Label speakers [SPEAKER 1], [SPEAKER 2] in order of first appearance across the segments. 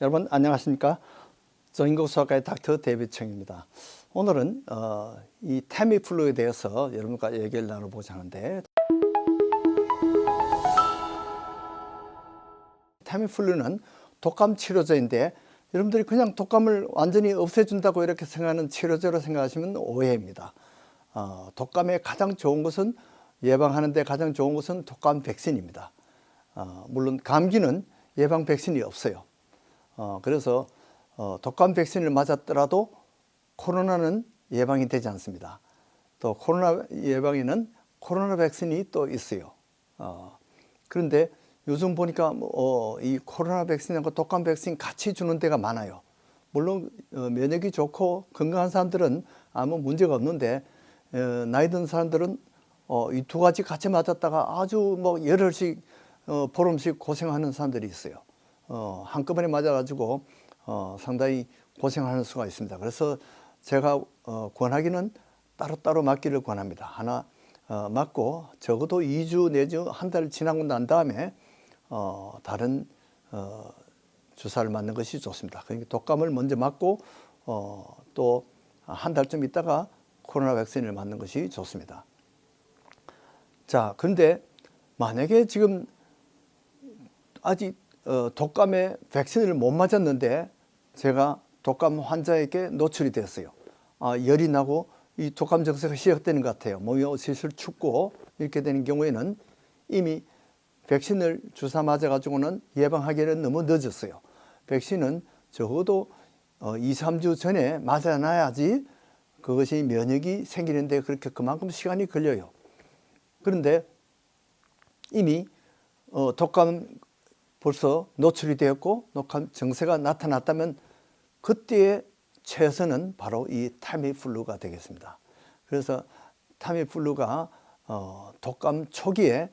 [SPEAKER 1] 여러분 안녕하십니까? 정인국수학과의 닥터 데이비청입니다. 오늘은 이 타미플루에 대해서 여러분과 얘기를 나눠보자 하는데, 타미플루는 독감 치료제인데 여러분들이 그냥 독감을 완전히 없애준다고 이렇게 생각하는 치료제로 생각하시면 오해입니다. 독감에 가장 좋은 것은, 예방하는 데 가장 좋은 것은 독감 백신입니다. 물론 감기는 예방 백신이 없어요. 그래서 독감 백신을 맞았더라도 코로나는 예방이 되지 않습니다. 또 코로나 예방에는 코로나 백신이 또 있어요. 그런데 요즘 보니까 이 코로나 백신하고 독감 백신 같이 주는 데가 많아요. 물론 면역이 좋고 건강한 사람들은 아무 문제가 없는데, 나이 든 사람들은 이 두 가지 같이 맞았다가 아주 열흘씩 보름씩 고생하는 사람들이 있어요. 한꺼번에 맞아가지고 상당히 고생하는 수가 있습니다. 그래서 제가 권하기는 따로따로 맞기를 권합니다. 하나 맞고 적어도 2주 내지 한 달 지나고 난 다음에 다른 주사를 맞는 것이 좋습니다. 그러니까 독감을 먼저 맞고 또 한 달쯤 있다가 코로나 백신을 맞는 것이 좋습니다. 자, 그런데 만약에 지금 아직 독감에 백신을 못 맞았는데 제가 독감 환자에게 노출이 됐어요. 열이 나고 이 독감 증세가 시작되는 것 같아요. 몸이 슬슬 춥고 이렇게 되는 경우에는 이미 백신을 주사 맞아가지고는 예방하기에는 너무 늦었어요. 백신은 적어도 2, 3주 전에 맞아놔야지 그것이 면역이 생기는데 그렇게 그만큼 시간이 걸려요. 그런데 이미 독감 벌써 노출이 되었고 독감 증세가 나타났다면 그때의 최선은 바로 이 타미플루가 되겠습니다. 그래서 타미플루가 독감 초기에는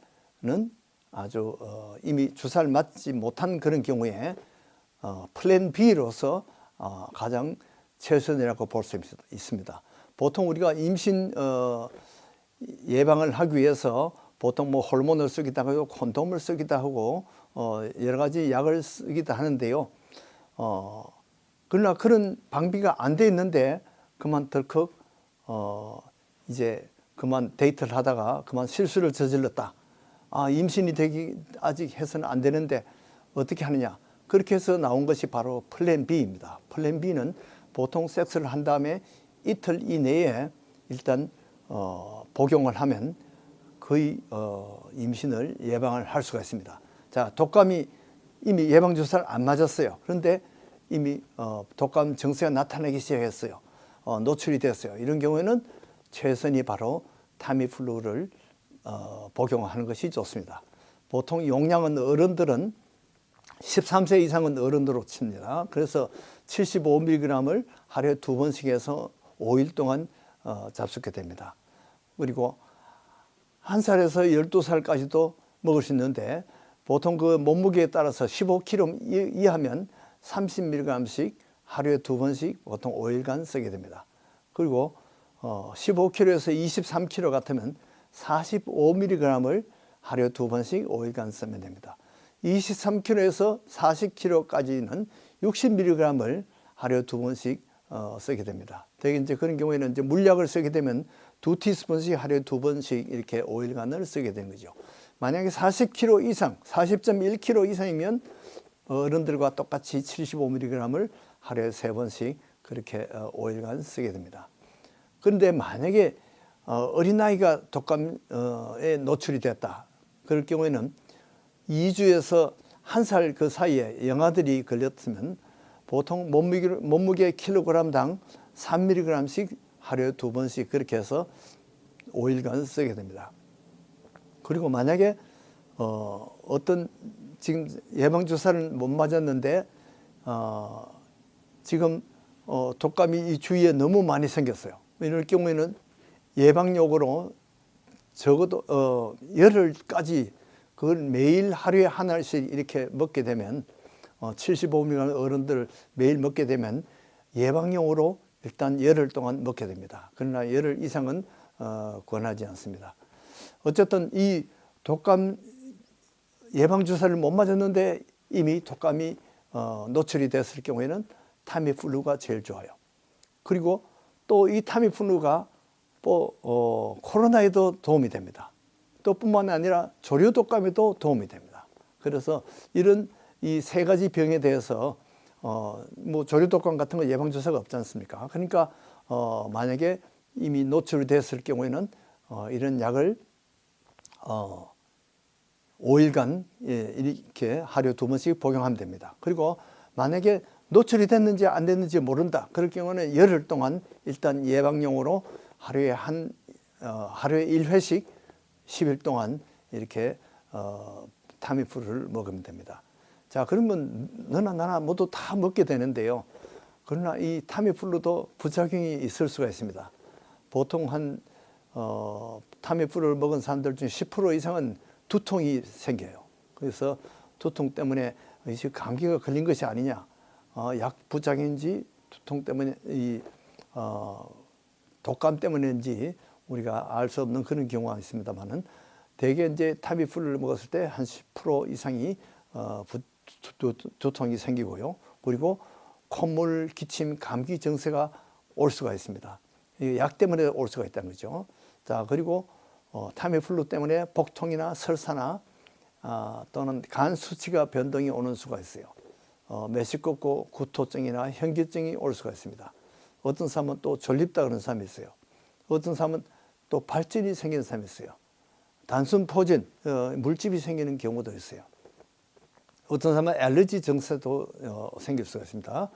[SPEAKER 1] 아주 이미 주사를 맞지 못한 그런 경우에 플랜 B로서 가장 최선이라고 볼 수 있습니다. 보통 우리가 임신 예방을 하기 위해서 보통 호르몬을 쓰기도 하고 콘돔을 쓰기도 하고 여러 가지 약을 쓰기도 하는데요. 그러나 그런 방비가 안 돼 있는데 그만 덜컥 이제 그만 데이트를 하다가 그만 실수를 저질렀다. 임신이 되기 아직 해서는 안 되는데 어떻게 하느냐. 그렇게 해서 나온 것이 바로 플랜 B입니다. 플랜 B는 보통 섹스를 한 다음에 이틀 이내에 일단 복용을 하면 거의 임신을 예방을 할 수가 있습니다. 자, 독감이 이미 예방주사를 안 맞았어요. 그런데 이미 독감 증세가 나타나기 시작했어요. 노출이 됐어요. 이런 경우에는 최선이 바로 타미플루를 복용하는 것이 좋습니다. 보통 용량은 어른들은 13세 이상은 어른으로 칩니다. 그래서 75mg을 하루에 2번씩 해서 5일 동안 잡수게 됩니다. 그리고 1살에서 12살까지도 먹을 수 있는데 보통 그 몸무게에 따라서 15kg 이하면 30mg씩 하루에 2번씩 보통 5일간 쓰게 됩니다. 그리고 15kg에서 23kg 같으면 45mg을 하루에 2번씩 5일간 쓰면 됩니다. 23kg에서 40kg까지는 60mg을 하루에 2번씩 쓰게 됩니다. 대개 이제 그런 경우에는 이제 물약을 쓰게 되면 2티스푼씩 하루에 2번씩 이렇게 5일간을 쓰게 되는 거죠. 만약에 40kg 이상, 40.1kg 이상이면 어른들과 똑같이 75mg을 하루에 3번씩 그렇게 5일간 쓰게 됩니다. 그런데 만약에 어린아이가 독감에 노출이 됐다. 그럴 경우에는 2주에서 1살 그 사이에 영아들이 걸렸으면 보통 몸무게 킬로그램당 3mg씩 하루에 2번씩 그렇게 해서 5일간 쓰게 됩니다. 그리고 만약에 어떤 지금 예방주사를 못 맞았는데 지금 독감이 이 주위에 너무 많이 생겼어요. 이럴 경우에는 예방용으로 적어도 열흘까지 그걸 매일 하루에 하나씩 이렇게 먹게 되면 75mg 어른들 매일 먹게 되면 예방용으로 일단 열흘 동안 먹게 됩니다. 그러나 열흘 이상은 권하지 않습니다. 어쨌든 이 독감 예방주사를 못 맞았는데 이미 독감이 노출이 됐을 경우에는 타미플루가 제일 좋아요. 그리고 또 이 타미플루가 코로나에도 도움이 됩니다. 또 뿐만 아니라 조류 독감에도 도움이 됩니다. 그래서 이런 이 세 가지 병에 대해서 뭐 조류 독감 같은 거 예방 주사가 없지 않습니까? 그러니까 만약에 이미 노출이 됐을 경우에는 이런 약을 5일간 이렇게 하루 2번씩 복용하면 됩니다. 그리고 만약에 노출이 됐는지 안 됐는지 모른다. 그럴 경우는 열흘 동안 일단 예방용으로 하루에 1회씩 10일 동안 이렇게 타미플루를 먹으면 됩니다. 자, 그러면 너나 나나 모두 다 먹게 되는데요. 그러나 이 타미플루도 부작용이 있을 수가 있습니다. 보통 타미플루를 먹은 사람들 중 10% 이상은 두통이 생겨요. 그래서 두통 때문에 이제 감기가 걸린 것이 아니냐, 약 부작용인지 두통 때문에 독감 때문인지 우리가 알 수 없는 그런 경우가 있습니다만은 대개 이제 타미플루를 먹었을 때 한 10% 이상이 두통이 생기고요. 그리고 콧물, 기침, 감기 증세가 올 수가 있습니다. 약 때문에 올 수가 있다는 거죠. 자, 그리고 타미플루 때문에 복통이나 설사나 또는 간 수치가 변동이 오는 수가 있어요. 메시껍고 구토증이나 현기증이 올 수가 있습니다. 어떤 사람은 또 졸립다 그런 사람이 있어요. 어떤 사람은 또 발진이 생기는 사람이 있어요. 단순 포진, 물집이 생기는 경우도 있어요. 어떤 사람은 알레르기 증세도 생길 수가 있습니다.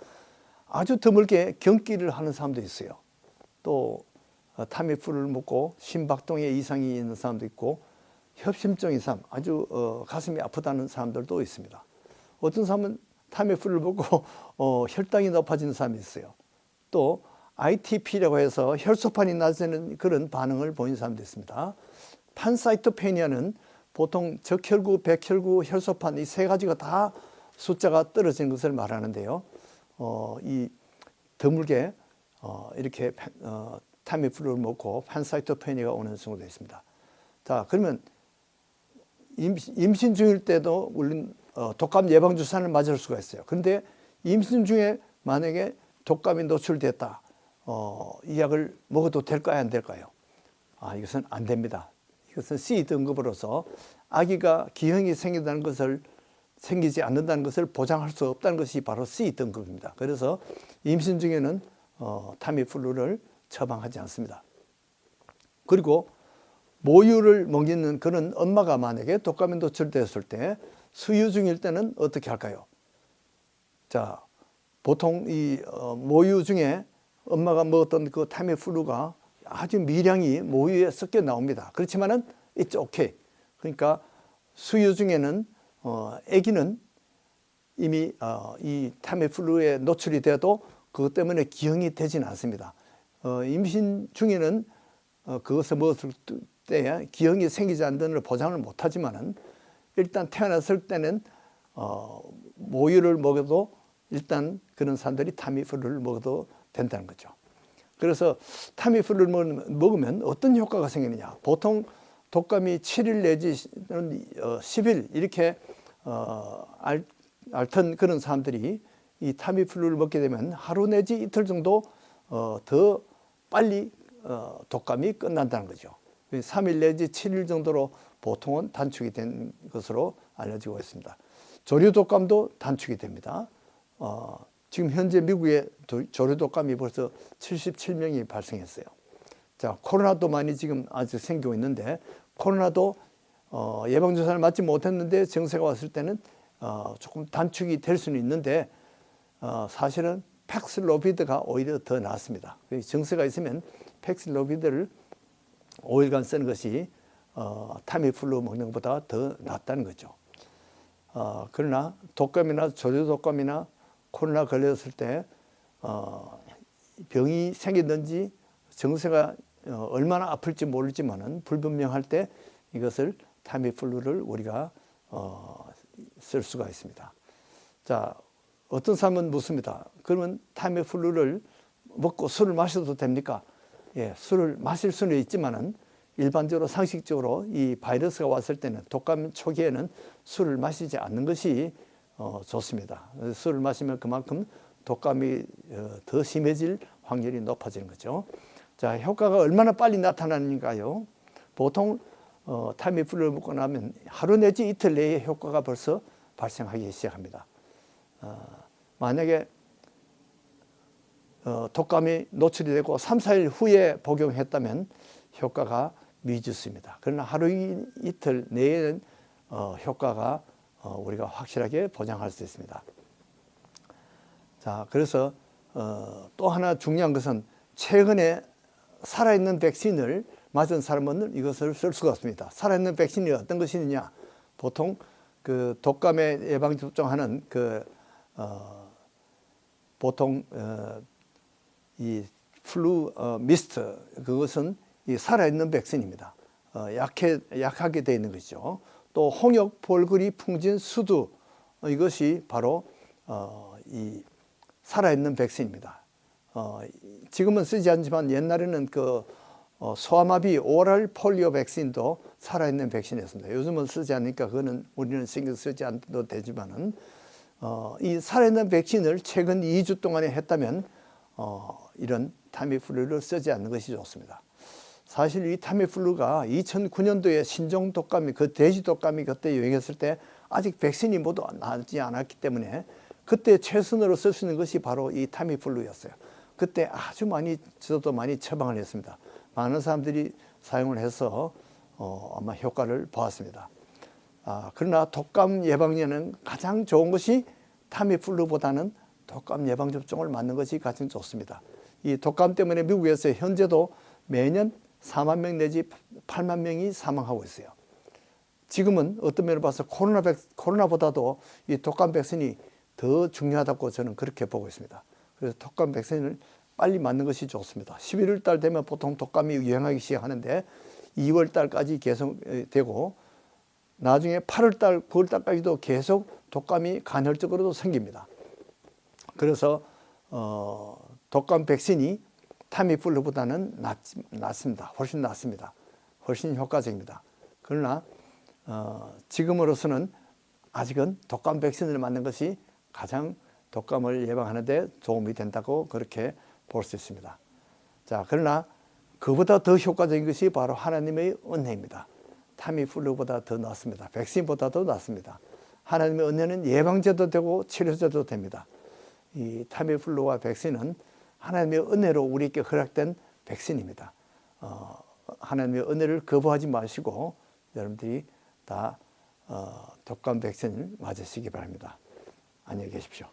[SPEAKER 1] 아주 드물게 경기를 하는 사람도 있어요. 또 타미플루를 먹고 심박동에 이상이 있는 사람도 있고 협심증인 사람, 아주 가슴이 아프다는 사람들도 있습니다. 어떤 사람은 타미플루를 먹고 혈당이 높아지는 사람이 있어요. 또 ITP라고 해서 혈소판이 낮아지는 그런 반응을 보이는 사람도 있습니다. 판사이토페니아는 보통 적혈구, 백혈구, 혈소판 이 세 가지가 다 숫자가 떨어지는 것을 말하는데요. 이 드물게 이렇게 타미플루를 먹고 판사이토페니아가 오는 경우도 있습니다. 자, 그러면 임신 중일 때도 물론 독감 예방 주사를 맞을 수가 있어요. 그런데 임신 중에 만약에 독감이 노출됐다, 이 약을 먹어도 될까요, 안 될까요? 이것은 안 됩니다. 이것은 C등급으로서 아기가 기형이 생기지 않는다는 것을 보장할 수 없다는 것이 바로 C등급입니다. 그래서 임신 중에는 타미플루를 처방하지 않습니다. 그리고 모유를 먹이는 그런 엄마가 만약에 독감에 노출되었을 때 수유 중일 때는 어떻게 할까요? 자, 보통 이 모유 중에 엄마가 먹었던 그 타미플루가 아주 미량이 모유에 섞여 나옵니다. 그렇지만은 it's okay. 그러니까 수유 중에는 아기는 이미 이 타미플루에 노출이 돼도 그것 때문에 기형이 되지는 않습니다. 임신 중에는 그것을 먹었을 때 기형이 생기지 않는 걸 보장을 못하지만은 일단 태어났을 때는 모유를 먹어도 일단 그런 사람들이 타미플루를 먹어도 된다는 거죠. 그래서 타미플루를 먹으면 어떤 효과가 생기느냐. 보통 독감이 7일 내지 10일 이렇게 앓던 그런 사람들이 이 타미플루를 먹게 되면 하루 내지 이틀 정도 더 빨리 독감이 끝난다는 거죠. 3일 내지 7일 정도로 보통은 단축이 된 것으로 알려지고 있습니다. 조류 독감도 단축이 됩니다. 지금 현재 미국에 조류 독감이 벌써 77명이 발생했어요. 자, 코로나도 많이 지금 아직 생기고 있는데 코로나도 예방주사를 맞지 못했는데 증세가 왔을 때는 조금 단축이 될 수는 있는데 사실은 팩슬로비드가 오히려 더 낫습니다. 증세가 있으면 팩슬로비드를 5일간 쓰는 것이 타미플루 먹는 것보다 더 낫다는 거죠. 그러나 독감이나 조류 독감이나 코로나 걸렸을 때 병이 생겼는지 증세가 얼마나 아플지 모르지만은 불분명할 때 이것을 타미플루를 우리가 쓸 수가 있습니다. 자, 어떤 사람은 묻습니다. 그러면 타미플루를 먹고 술을 마셔도 됩니까? 예, 술을 마실 수는 있지만은 일반적으로 상식적으로 이 바이러스가 왔을 때는 독감 초기에는 술을 마시지 않는 것이 좋습니다. 술을 마시면 그만큼 독감이 더 심해질 확률이 높아지는 거죠. 자, 효과가 얼마나 빨리 나타나는가요? 보통 타미플루를 먹고 나면 하루 내지 이틀 내에 효과가 벌써 발생하기 시작합니다. 만약에 독감이 노출이 되고 3, 4일 후에 복용했다면 효과가 미지수입니다. 그러나 하루 이틀 내에는 효과가 우리가 확실하게 보장할 수 있습니다. 자, 그래서 또 하나 중요한 것은 최근에 살아있는 백신을 맞은 사람은 이것을 쓸 수가 없습니다. 살아있는 백신이 어떤 것이냐? 보통 그 독감에 예방 접종하는 보통 이 플루 미스트, 그것은 이 살아있는 백신입니다. 약하게 되어 있는 것이죠. 또 홍역, 볼거리, 풍진, 수두, 이것이 바로 이 살아있는 백신입니다. 지금은 쓰지 않지만 옛날에는 소아마비 오랄 폴리오 백신도 살아있는 백신이었습니다. 요즘은 쓰지 않으니까 그거는 우리는 신경 쓰지 않아도 되지만은 이 살아있는 백신을 최근 2주 동안에 했다면 이런 타미플루를 쓰지 않는 것이 좋습니다. 사실 이 타미플루가 2009년도에 신종 독감이 돼지 독감이 그때 유행했을 때 아직 백신이 모두 나지 않았기 때문에 그때 최선으로 쓸 수 있는 것이 바로 이 타미플루였어요. 그때 아주 저도 많이 처방을 했습니다. 많은 사람들이 사용을 해서 아마 효과를 보았습니다. 그러나 독감 예방에는 가장 좋은 것이 타미플루보다는 독감 예방 접종을 맞는 것이 가장 좋습니다. 이 독감 때문에 미국에서 현재도 매년 4만 명 내지 8만 명이 사망하고 있어요. 지금은 어떤 면을 봐서 코로나보다도 이 독감 백신이 더 중요하다고 저는 그렇게 보고 있습니다. 그래서 독감 백신을 빨리 맞는 것이 좋습니다. 11월 달 되면 보통 독감이 유행하기 시작하는데 2월 달까지 계속 되고 나중에 8월 달, 9월 달까지도 계속 독감이 간헐적으로도 생깁니다. 그래서 독감 백신이 타미플루보다는 낫습니다. 훨씬 낫습니다. 훨씬 효과적입니다. 그러나 지금으로서는 아직은 독감 백신을 맞는 것이 가장 독감을 예방하는 데 도움이 된다고 그렇게 볼 수 있습니다. 자, 그러나 그보다 더 효과적인 것이 바로 하나님의 은혜입니다. 타미플루보다 더 낫습니다. 백신보다도 낫습니다. 하나님의 은혜는 예방제도 되고 치료제도 됩니다. 이 타미플루와 백신은 하나님의 은혜로 우리에게 허락된 백신입니다. 하나님의 은혜를 거부하지 마시고 여러분들이 다 독감 백신을 맞으시기 바랍니다. 안녕히 계십시오.